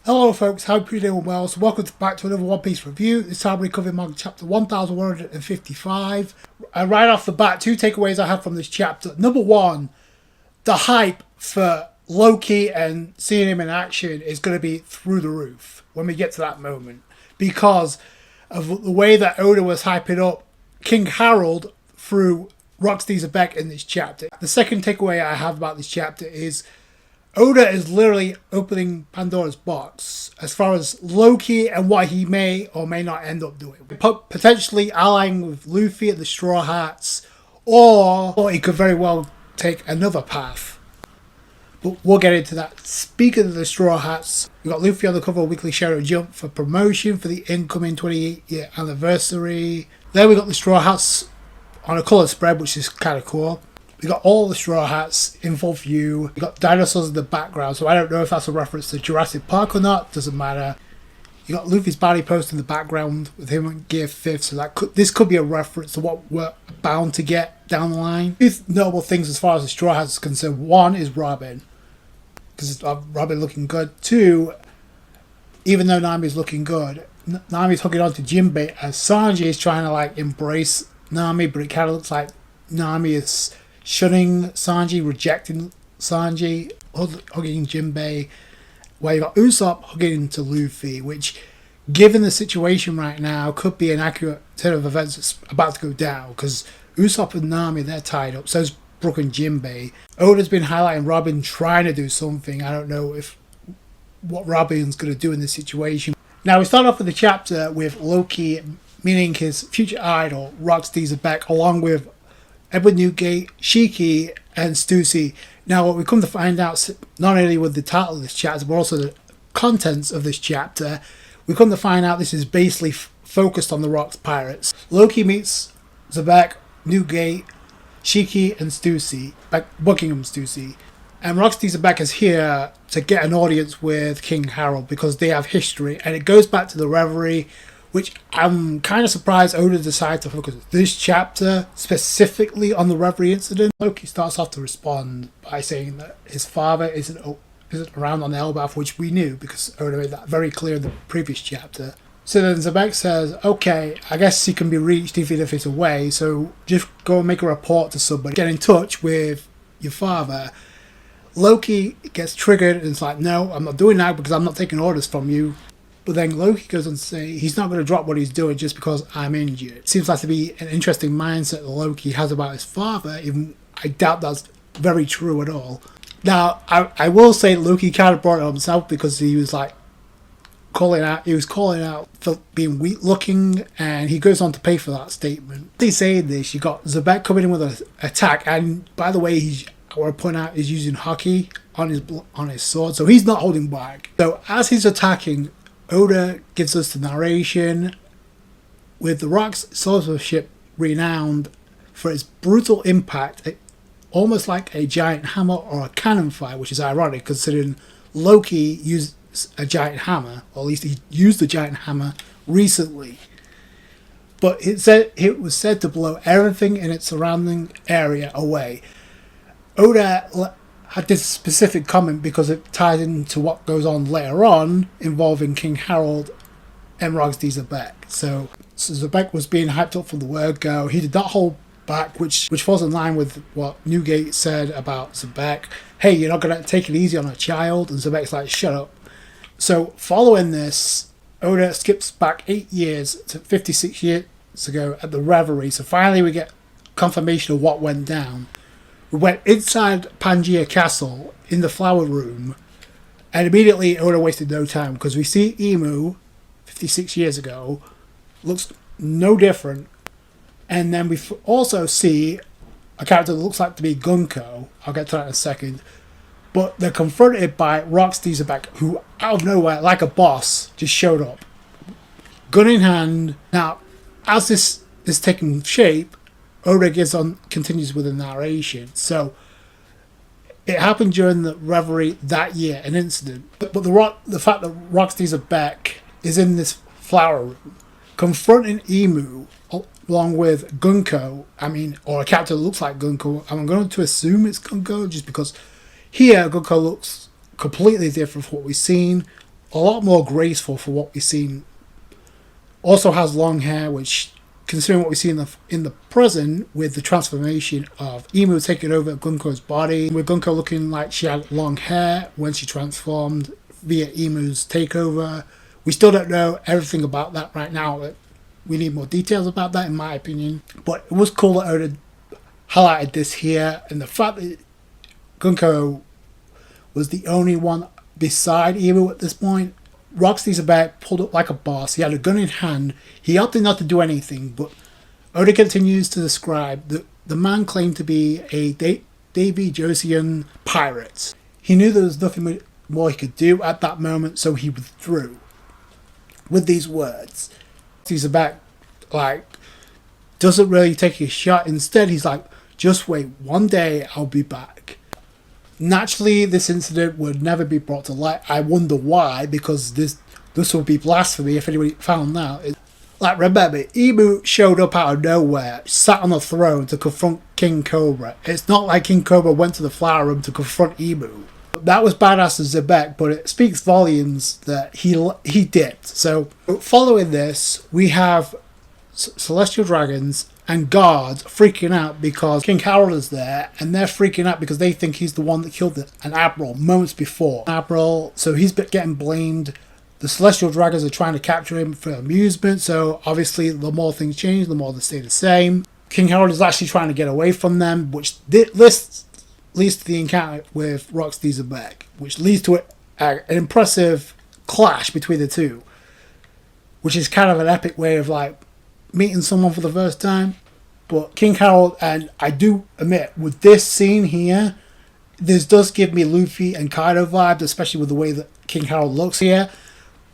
Hello folks, hope you're doing well. So welcome back to another One Piece review. This time we're covering Manga chapter 1155. And right off the bat, two takeaways I have from this chapter. Number one, the hype for Loki and seeing him in action is going to be through the roof when we get to that moment. Because of the way that Oda was hyping up King Harold through Rocksteady Zebek in this chapter. The second takeaway I have about this chapter is Oda is literally opening Pandora's box as far as Loki and what he may or may not end up doing. Potentially allying with Luffy and the Straw Hats, or he could very well take another path. But we'll get into that. Speaking of the Straw Hats, we got Luffy on the cover of Weekly Shadow Jump for promotion for the incoming 28-year anniversary. Then we got the Straw Hats on a colour spread, which is kind of cool. We got all the Straw Hats in full view. We got dinosaurs in the background, so I don't know if that's a reference to Jurassic Park or not. Doesn't matter. You got Luffy's body post in the background with him in Gear 5th, so this could be a reference to what we're bound to get down the line. Two notable things as far as the Straw Hats is concerned. One is Robin, because Robin looking good. Two, even though Nami's looking good, Nami's hooking on to Jinbei as Sanji is trying to embrace Nami, but it kind of looks like Nami is shunning Sanji, rejecting Sanji, hugging Jinbei, where you got Usopp hugging into Luffy, which, given the situation right now, could be an accurate turn of events that's about to go down, because Usopp and Nami, they're tied up, so's Brook and Jinbei. Oda's been highlighting Robin trying to do something. I don't know what Robin's going to do in this situation. Now, we start off with the chapter with Loki meeting his future idol, Rocksteady Zebek, along with Edward Newgate, Shiki, and Stussy. Now, what we come to find out, not only with the title of this chapter, but also the contents of this chapter, we come to find out this is basically focused on the Rocks Pirates. Loki meets Zebek, Newgate, Shiki, and Stussy, Buckingham Stussy. And Rocksteady Zebek is here to get an audience with King Harold because they have history, and it goes back to the Reverie, which I'm kind of surprised Oda decided to focus this chapter specifically on the Reverie incident. Loki starts off to respond by saying that his father isn't around on the Elbaph, which we knew because Oda made that very clear in the previous chapter. So then Zebek says, okay, I guess he can be reached even if it's away, so just go and make a report to somebody. Get in touch with your father. Loki gets triggered and it's like, no, I'm not doing that because I'm not taking orders from you. But then Loki goes on to say he's not going to drop what he's doing just because I'm injured. It seems like to be an interesting mindset that Loki has about his father, even I doubt that's very true at all. Now, I will say Loki kind of brought it on himself because he was calling out for being weak looking, and he goes on to pay for that statement. He's saying this, you got Zebek coming in with an attack, and by the way, I want to point out he's using hockey on his sword, so he's not holding back. So as he's attacking, Oda gives us the narration with the Rock's swordsmanship renowned for its brutal impact, almost like a giant hammer or a cannon fire, which is ironic considering Loki used a giant hammer, or at least he used a giant hammer recently. But it was said to blow everything in its surrounding area away. Oda had this specific comment because it ties into what goes on later on involving King Harold and Rocksteady Zebek. So Zebek was being hyped up from the word go. He did not hold back, which falls in line with what Newgate said about Zebek. Hey, you're not going to take it easy on a child? And Zebek's like, shut up. So following this, Oda skips back 8 years to 56 years ago at the Reverie. So finally we get confirmation of what went down. We went inside Pangaea Castle in the flower room, and immediately Oda wasted no time because we see Emu 56 years ago, looks no different, and then we also see a character that looks like to be Gunko. I'll get to that in a second. But they're confronted by Rocksteady Zebek, who out of nowhere, like a boss, just showed up, gun in hand. Now, as this is taking shape, Oda continues with the narration. So it happened during the Reverie that year, an incident. But the fact that Rocksteady Zebek is in this flower room, confronting Emu along with Gunko, or a character that looks like Gunko. I'm going to assume it's Gunko just because here Gunko looks completely different from what we've seen. a lot more graceful for what we've seen. Also has long hair, which, considering what we see in the present with the transformation of Emu taking over Gunko's body, with Gunko looking like she had long hair when she transformed via Emu's takeover. We still don't know everything about that right now. We need more details about that, in my opinion. But it was cool that Oda highlighted this here, and the fact that Gunko was the only one beside Emu at this point. Roxy Zebek pulled up like a boss. He had a gun in hand. He opted not to do anything, but Oda continues to describe that the man claimed to be a Davy Josian pirate. He knew there was nothing more he could do at that moment, so he withdrew. With these words, Zebek, doesn't really take a shot. Instead, he's like, just wait, one day I'll be back. Naturally, this incident would never be brought to light. I wonder why, because this would be blasphemy if anybody found out. Remember, Emu showed up out of nowhere, sat on the throne to confront King Cobra. It's not like King Cobra went to the flower room to confront Emu. That was badass as Zebek, but it speaks volumes that he dipped. So, following this, we have Celestial Dragons and guards freaking out because King Harold is there, and they're freaking out because they think he's the one that killed an admiral moments before. So he's getting blamed. The Celestial Dragons are trying to capture him for amusement, so obviously the more things change, the more they stay the same. King Harold is actually trying to get away from them, which leads to the encounter with Roxy Zebek, which leads to an impressive clash between the two, which is kind of an epic way of meeting someone for the first time. But King Harold, and I do admit, with this scene here, this does give me Luffy and Kaido vibes, especially with the way that King Harold looks here.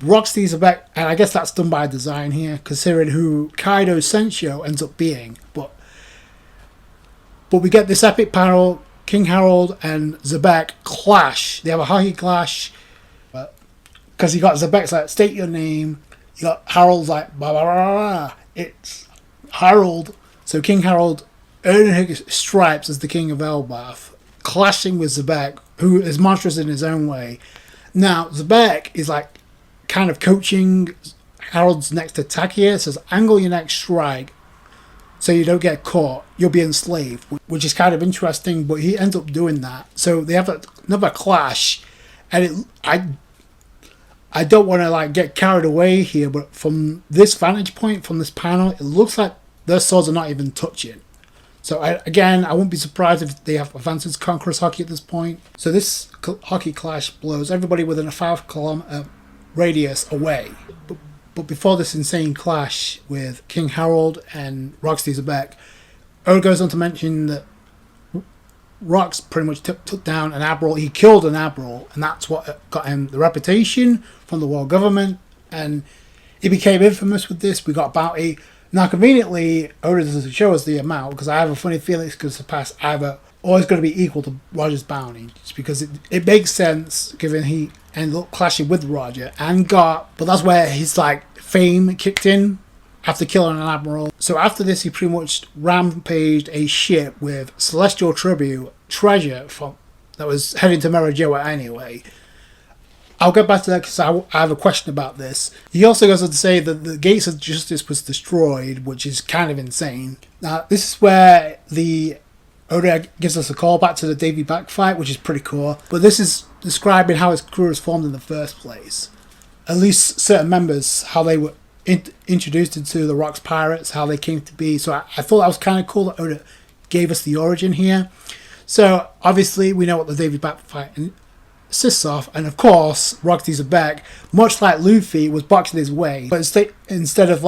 Roxy Zebek, and I guess that's done by design here, considering who Kaido Sensho ends up being. But we get this epic panel, King Harold and Zebek clash. They have a hockey clash, because you got Zebek's like, state your name. You got Harold's like, blah, blah, blah, blah. It's Harold. So King Harold earning his stripes as the king of Elbaph, clashing with Zebek, who is monstrous in his own way. Now, Zebek is kind of coaching Harold's next attack here. It says, angle your next strike so you don't get caught. You'll be enslaved, which is kind of interesting, but he ends up doing that. So they have another clash, and I don't want to get carried away here, but from this vantage point, from this panel, it looks like their swords are not even touching. So I wouldn't be surprised if they have advanced Conqueror's Hockey at this point. So this hockey clash blows everybody within a 5-kilometer radius away. But before this insane clash with King Harold and Roxy Zebek, Oda goes on to mention that Rox pretty much took down an admiral. He killed an admiral, and that's what got him the reputation from the world government, and he became infamous with this. We got a bounty. Now, conveniently, Oda doesn't show us the amount, because I have a funny feeling it's going to surpass either, or it's going to be equal to Roger's bounty, just because it makes sense, given he ended up clashing with Roger and but that's where his fame kicked in after killing an admiral. So after this, he pretty much rampaged a ship with celestial treasure that was heading to Marajoa anyway. I'll get back to that because I have a question about this. He also goes on to say that the Gates of Justice was destroyed, which is kind of insane. Now, this is where Oda gives us a call back to the Davy Back fight, which is pretty cool. But this is describing how his crew was formed in the first place. At least certain members, how they were introduced into the Rocks Pirates, how they came to be. So I thought that was kind of cool that Oda gave us the origin here. So obviously we know what the Davy Back fight consists of, and of course Roxy Zebek, much like Luffy, was boxing his way, but instead of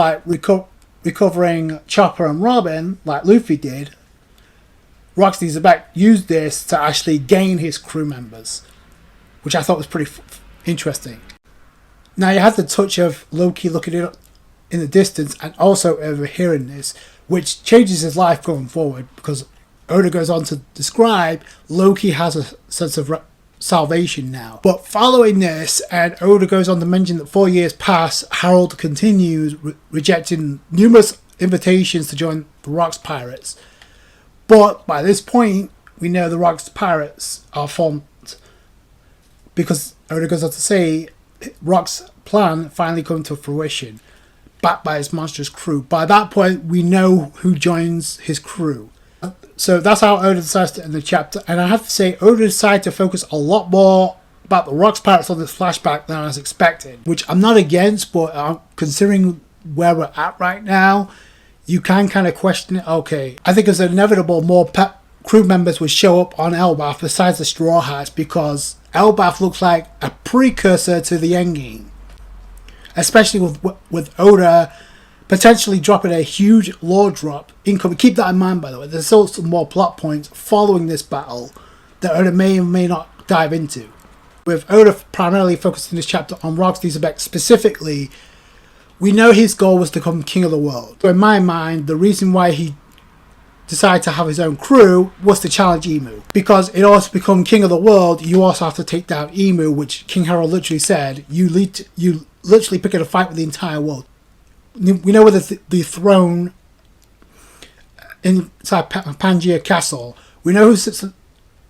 recovering Chopper and Robin like Luffy did, Roxy Zebek used this to actually gain his crew members, which I thought was pretty interesting. Now you had the touch of Loki looking in the distance and also overhearing this, which changes his life going forward, because Oda goes on to describe Loki has a sense of salvation now. But following this, and Oda goes on to mention that 4 years pass, Harold continues rejecting numerous invitations to join the Rocks Pirates. But by this point, we know the Rocks Pirates are formed, because Oda goes on to say Rock's plan finally come to fruition, backed by his monstrous crew. By that point, we know who joins his crew. So that's how Oda decides to end the chapter. And I have to say, Oda decided to focus a lot more about the Rocks pirates on this flashback than I was expecting, which I'm not against, but considering where we're at right now, you can kind of question it. Okay, I think it's inevitable more crew members would show up on Elbaph besides the Straw Hats, because Elbaph looks like a precursor to the endgame, especially with Oda potentially dropping a huge lore drop incoming. Keep that in mind, by the way. There's still some more plot points following this battle that Oda may or may not dive into. With Oda primarily focusing this chapter on Rocks Dieselbeck specifically, we know his goal was to become king of the world. So in my mind, the reason why he decided to have his own crew was to challenge Emu. Because in order to become king of the world, you also have to take down Emu, which King Harold literally said, you literally pick a fight with the entire world. We know where the throne inside Pangaea Castle, we know who sits at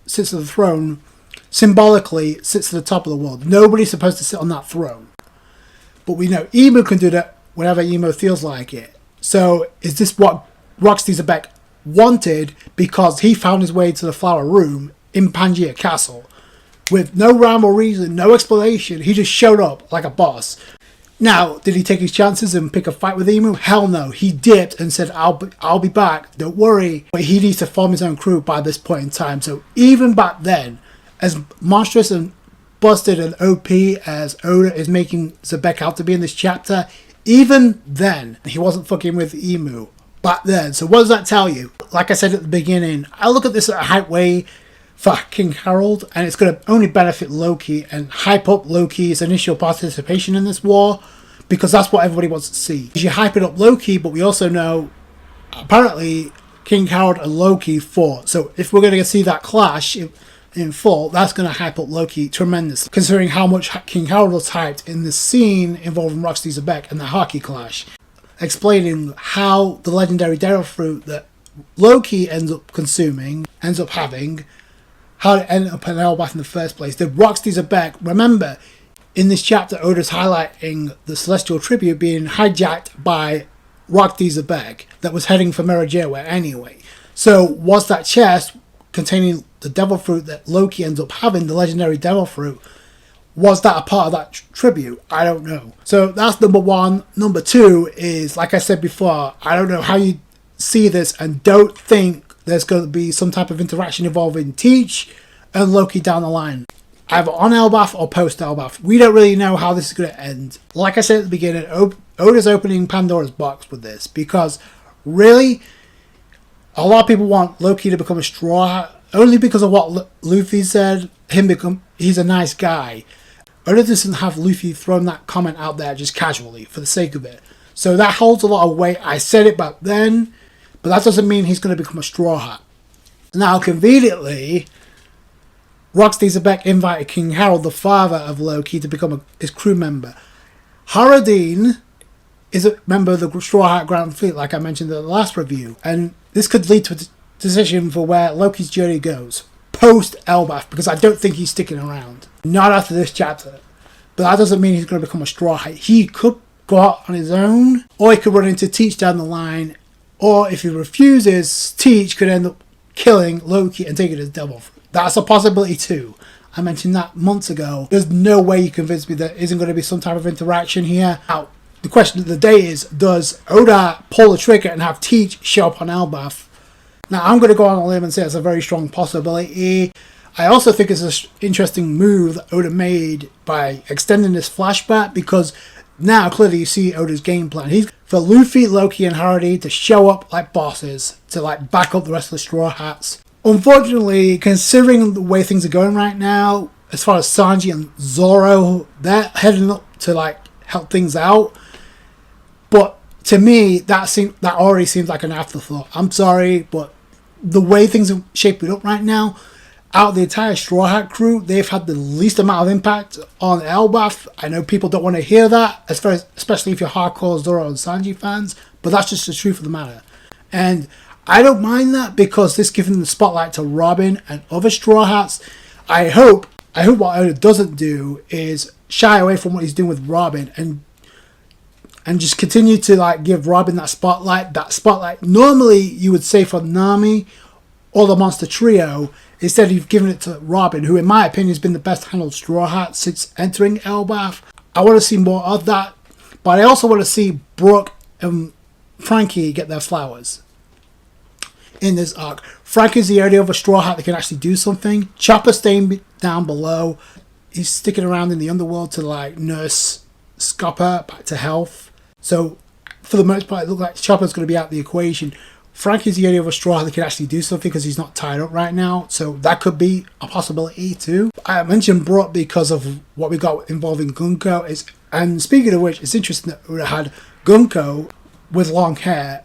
the throne, symbolically sits at the top of the world. Nobody's supposed to sit on that throne. But we know Emu can do that whenever Emu feels like it. So is this what Rocks Dieselbeck wanted, because he found his way to the flower room in Pangaea Castle with no rhyme or reason, no explanation? He just showed up like a boss. Now, did he take his chances and pick a fight with Emu? Hell no. He dipped and said, I'll be back, don't worry. But he needs to form his own crew by this point in time. So even back then, as monstrous and busted and OP as Oda is making Xebec out to be in this chapter, even then, he wasn't fucking with Emu back then. So what does that tell you? Like I said at the beginning, I look at this at a hype way for King Harold, and it's going to only benefit Loki and hype up Loki's initial participation in this war, because that's what everybody wants to see. You hype it up Loki, but we also know apparently King Harold and Loki fought. So if we're going to see that clash in full, that's going to hype up Loki tremendously, considering how much King Harold was hyped in this scene involving Rocks Dieselbeck and the hockey clash, explaining how the legendary devil fruit that Loki ends up having, how it ended up in Elbaph in the first place. The Rocks Dieselbeck, remember, in this chapter, Oda's highlighting the Celestial Tribute being hijacked by Rocks Dieselbeck that was heading for Merajawa anyway. So was that chest containing the devil fruit that Loki ends up having, the legendary devil fruit, was that a part of that tribute? I don't know. So that's number one. Number two is, like I said before, I don't know how you see this and don't think there's going to be some type of interaction involving Teach and Loki down the line, either on Elbaph or post Elbaph. We don't really know how this is going to end. Like I said at the beginning, Oda's opening Pandora's box with this, because really, a lot of people want Loki to become a Straw Hat only because of what Luffy said. He's a nice guy. Oda doesn't have Luffy throwing that comment out there just casually for the sake of it. So that holds a lot of weight. I said it back then, but that doesn't mean he's going to become a Straw Hat. Now, conveniently, Rocks Dieselbeck invited King Harold, the father of Loki, to become his crew member. Haradin is a member of the Straw Hat Grand Fleet, like I mentioned in the last review, and this could lead to a decision for where Loki's journey goes post Elbaph, because I don't think he's sticking around. Not after this chapter. But that doesn't mean he's going to become a Straw Hat. He could go out on his own, or he could run into Teach down the line, or if he refuses, Teach could end up killing Loki and taking his devil fruit. That's a possibility too. I mentioned that months ago. There's no way you convince me there isn't going to be some type of interaction here. Now, the question of the day is, does Oda pull the trigger and have Teach show up on Elbaph? Now, I'm going to go on a limb and say it's a very strong possibility. I also think it's an interesting move that Oda made by extending this flashback, because now clearly you see Oda's game plan. He's for Luffy, Loki, and Hardy to show up like bosses to like back up the rest of the Straw Hats. Unfortunately, considering the way things are going right now, as far as Sanji and Zoro, they're heading up to like help things out. But to me, that already seems like an afterthought. I'm sorry, but the way things are shaping up right now, out of the entire Straw Hat crew, they've had the least amount of impact on Elbaph. I know people don't want to hear that, especially if you're hardcore Zoro and Sanji fans, but that's just the truth of the matter. And I don't mind that, because this giving the spotlight to Robin and other Straw Hats. I hope what Oda doesn't do is shy away from what he's doing with Robin and just continue to like give Robin that spotlight. Normally you would say for Nami or the Monster Trio. Instead, you've given it to Robin, who in my opinion has been the best handled Straw Hat since entering Elbaph. I want to see more of that, but I also want to see Brooke and Frankie get their flowers in this arc. Frankie's the only other Straw Hat that can actually do something. Chopper's staying down below. He's sticking around in the underworld to like nurse Scupper back to health. So for the most part, it looks like Chopper's going to be out of the equation. Frankie's the only other Straw Hat that can actually do something because he's not tied up right now. So that could be a possibility too. I mentioned Brooke because of what we got involving Gunko. And speaking of which, it's interesting that we had Gunko with long hair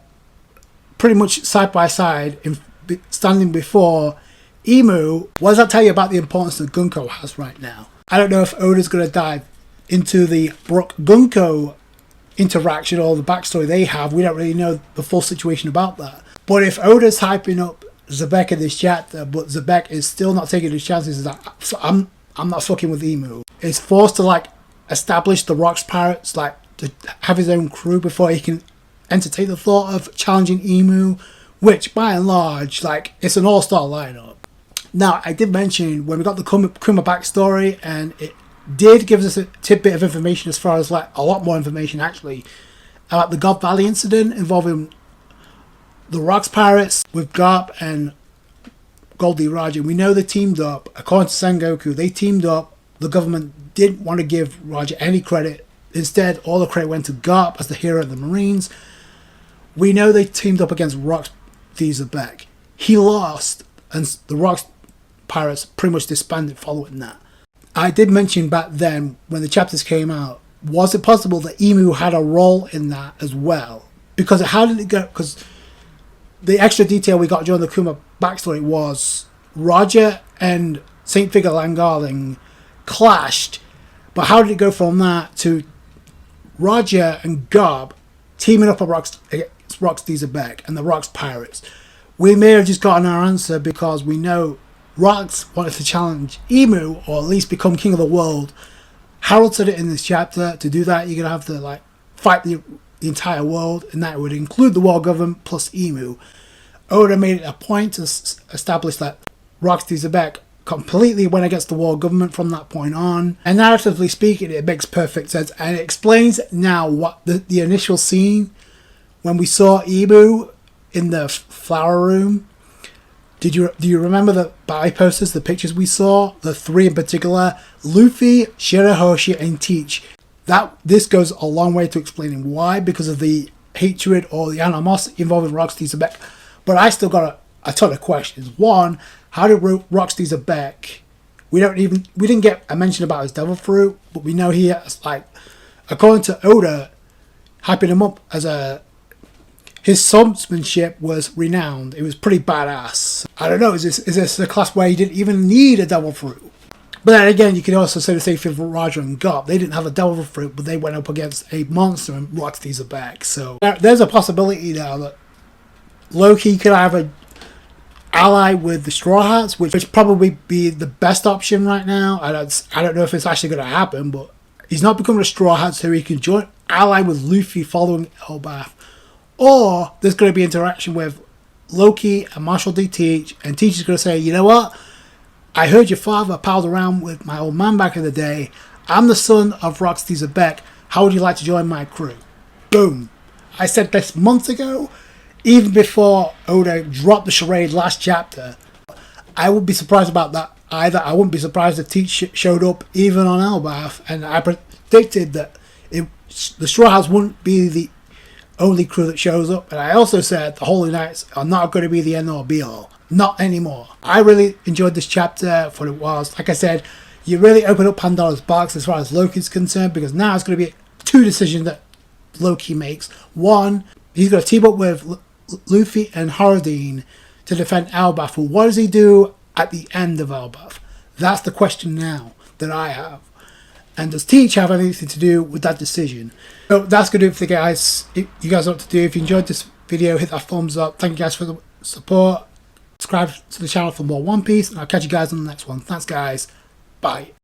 pretty much side by side standing before Emu. What does that tell you about the importance that Gunko has right now? I don't know if Oda's going to dive into the Brooke-Gunko interaction or the backstory they have. We don't really know the full situation about that. But if Oda's hyping up Zebek in this chapter, but Zebek is still not taking his chances, so I'm not fucking with Emu. He's forced to like establish the Rocks Pirates, like to have his own crew before he can entertain the thought of challenging Emu, which by and large, like, it's an all-star lineup. Now, I did mention when we got the Kuma backstory, and it did give us a tidbit of information as far as like a lot more information actually about the God Valley incident involving the Rocks Pirates with Garp and Goldie Roger. We know they teamed up. According to Sengoku, they teamed up. The government didn't want to give Roger any credit. Instead, all the credit went to Garp as the hero of the Marines. We know they teamed up against Rocks Zebek. He lost, and the Rocks Pirates pretty much disbanded following that. I did mention back then, when the chapters came out, was it possible that Emu had a role in that as well? Because how did it go? Because the extra detail we got during the Kuma backstory was Roger and St. Figure Langarling clashed, but how did it go from that to Roger and Garb teaming up against Rocks Zebek and the Rocks Pirates? We may have just gotten our answer because we know Rocks wanted to challenge Emu, or at least become king of the world. Harold said it in this chapter. To do that, you're going to have to like fight the entire world, and that would include the world government plus Emu. Oda made it a point to establish that Rocks Zebek completely went against the world government from that point on. And narratively speaking, it makes perfect sense, and it explains now what the initial scene when we saw Emu in the flower room. Do you remember the ballet posters, the pictures we saw? The three in particular, Luffy, Shirahoshi, and Teach. This goes a long way to explaining why, because of the hatred or the animosity involving Rocks Zebek. But I still got a ton of questions. One, how did Rocks Zebek? We didn't get a mention about his devil fruit, but we know he has, like, according to Oda, hyping him up as his swordsmanship was renowned. It was pretty badass. I don't know, is this a class where you didn't even need a devil fruit? But then again, you could also say the same thing for Roger and Garp. They didn't have a devil fruit, but they went up against a monster and Rocks Zebek. So there's a possibility now that Loki could have an ally with the Straw Hats, which probably be the best option right now. I don't know if it's actually going to happen, but he's not becoming a Straw Hat, so he can join ally with Luffy following Elbaph. Or there's going to be interaction with Loki and Marshall D. Teach, and Teach is going to say, you know what? I heard your father palled around with my old man back in the day. I'm the son of Rocks Zebek. How would you like to join my crew? Boom. I said this months ago, even before Oda dropped the charade last chapter. I wouldn't be surprised about that either. I wouldn't be surprised if Teach showed up even on Elbaph, and I predicted that the Straw Hats wouldn't be the only crew that shows up. And I also said the Holy Knights are not going to be the end all be all. Not anymore. I really enjoyed this chapter for what it was. Like I said, you really open up Pandora's box as far as Loki's concerned, because now it's going to be two decisions that Loki makes. One, he's going to team up with Luffy and Haradine to defend Elbaph. Well, what does he do at the end of Elbaph? That's the question now that I have. And does Teach have anything to do with that decision? So that's going to do it for the guys. You guys know what to do. If you enjoyed this video, hit that thumbs up. Thank you guys for the support. Subscribe to the channel for more One Piece, and I'll catch you guys on the next one. Thanks, guys. Bye.